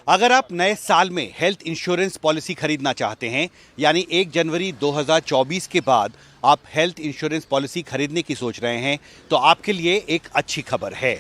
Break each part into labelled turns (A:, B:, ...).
A: अगर आप नए साल में हेल्थ इंश्योरेंस पॉलिसी खरीदना चाहते हैं, यानी 1 जनवरी 2024 के बाद आप हेल्थ इंश्योरेंस पॉलिसी खरीदने की सोच रहे हैं, तो आपके लिए एक अच्छी खबर है।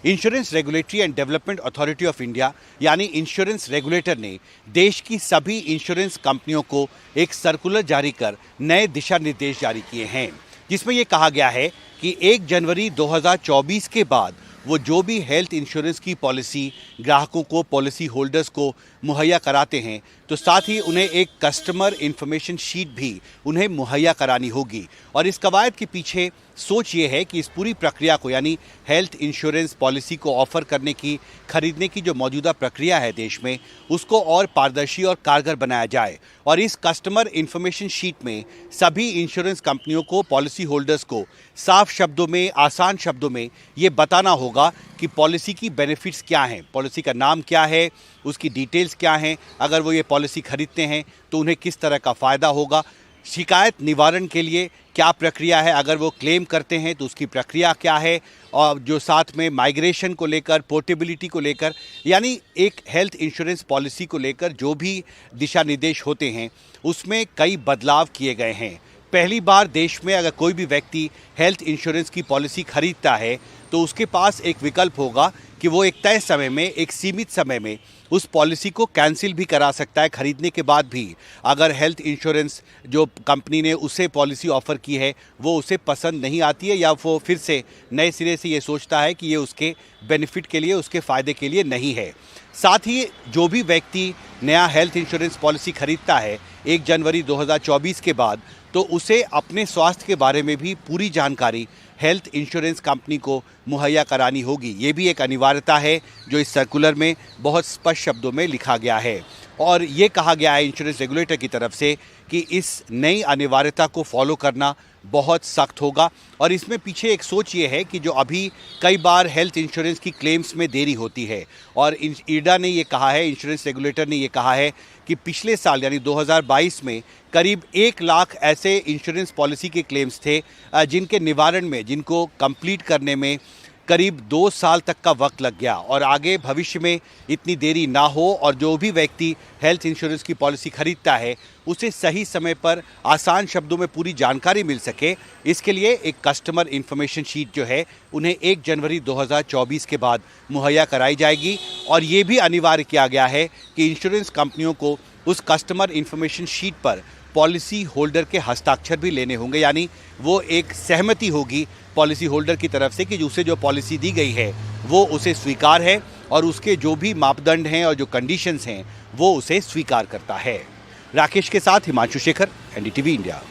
A: Insurance regulatory and development authority of India यानी इंश्योरेंस रेगुलेटर ने देश की सभी इंश्योरेंस कंपनियों को एक सर्कुलर जारी कर नए दिशा निर्देश जारी किए हैं, जिसमें यह कहा गया है कि 1 जनवरी 2024 के बाद वो जो भी हेल्थ इंश्योरेंस की पॉलिसी ग्राहकों को, पॉलिसी होल्डर्स को मुहैया कराते हैं, तो साथ ही उन्हें एक कस्टमर इन्फॉर्मेशन शीट भी उन्हें मुहैया करानी होगी। और इस कवायद के पीछे सोच ये है कि इस पूरी प्रक्रिया को, यानी हेल्थ इंश्योरेंस पॉलिसी को ऑफर करने की, खरीदने की जो मौजूदा प्रक्रिया है देश में, उसको और पारदर्शी और कारगर बनाया जाए। और इस कस्टमर इन्फॉर्मेशन शीट में सभी इंश्योरेंस कंपनियों को, पॉलिसी होल्डर्स को साफ शब्दों में, आसान शब्दों में ये बताना होगा कि पॉलिसी की बेनिफिट्स क्या हैं, पॉलिसी का नाम क्या है, उसकी डिटेल्स क्या हैं, अगर वो ये पॉलिसी खरीदते हैं तो उन्हें किस तरह का फ़ायदा होगा, शिकायत निवारण के लिए क्या प्रक्रिया है, अगर वो क्लेम करते हैं तो उसकी प्रक्रिया क्या है, और जो साथ में माइग्रेशन को लेकर, पोर्टेबिलिटी को लेकर, यानी एक हेल्थ इंश्योरेंस पॉलिसी को लेकर जो भी दिशा निर्देश होते हैं उसमें कई बदलाव किए गए हैं। पहली बार देश में अगर कोई भी व्यक्ति हेल्थ इंश्योरेंस की पॉलिसी खरीदता है तो उसके पास एक विकल्प होगा कि वो एक तय समय में, एक सीमित समय में उस पॉलिसी को कैंसिल भी करा सकता है। खरीदने के बाद भी अगर हेल्थ इंश्योरेंस जो कंपनी ने उसे पॉलिसी ऑफ़र की है वो उसे पसंद नहीं आती है, या वो फिर से नए सिरे से ये सोचता है कि ये उसके बेनिफिट के लिए, उसके फ़ायदे के लिए नहीं है। साथ ही जो भी व्यक्ति नया हेल्थ इंश्योरेंस पॉलिसी खरीदता है 1 जनवरी 2024 के बाद, तो उसे अपने स्वास्थ्य के बारे में भी पूरी जानकारी हेल्थ इंश्योरेंस कंपनी को मुहैया करानी होगी। ये भी एक अनिवार्यता है जो इस सर्कुलर में बहुत स्पष्ट शब्दों में लिखा गया है। और ये कहा गया है इंश्योरेंस रेगुलेटर की तरफ से कि इस नई अनिवार्यता को फॉलो करना बहुत सख्त होगा। और इसमें पीछे एक सोच ये है कि जो अभी कई बार हेल्थ इंश्योरेंस की क्लेम्स में देरी होती है, और IRDAI ने ये कहा है, इंश्योरेंस रेगुलेटर ने ये कहा है कि पिछले साल यानी 2022 में करीब 1 लाख ऐसे इंश्योरेंस पॉलिसी के क्लेम्स थे जिनके निवारण में, जिनको कंप्लीट करने में करीब 2 साल तक का वक्त लग गया। और आगे भविष्य में इतनी देरी ना हो और जो भी व्यक्ति हेल्थ इंश्योरेंस की पॉलिसी खरीदता है उसे सही समय पर आसान शब्दों में पूरी जानकारी मिल सके, इसके लिए एक कस्टमर इन्फॉर्मेशन शीट जो है उन्हें 1 जनवरी 2024 के बाद मुहैया कराई जाएगी। और ये भी अनिवार्य किया गया है कि इंश्योरेंस कंपनियों को उस कस्टमर इन्फॉर्मेशन शीट पर पॉलिसी होल्डर के हस्ताक्षर भी लेने होंगे, यानी वो एक सहमति होगी पॉलिसी होल्डर की तरफ से कि उसे जो पॉलिसी दी गई है वो उसे स्वीकार है और उसके जो भी मापदंड हैं और जो कंडीशंस हैं वो उसे स्वीकार करता है। राकेश के साथ हिमांशु शेखर, NDTV इंडिया।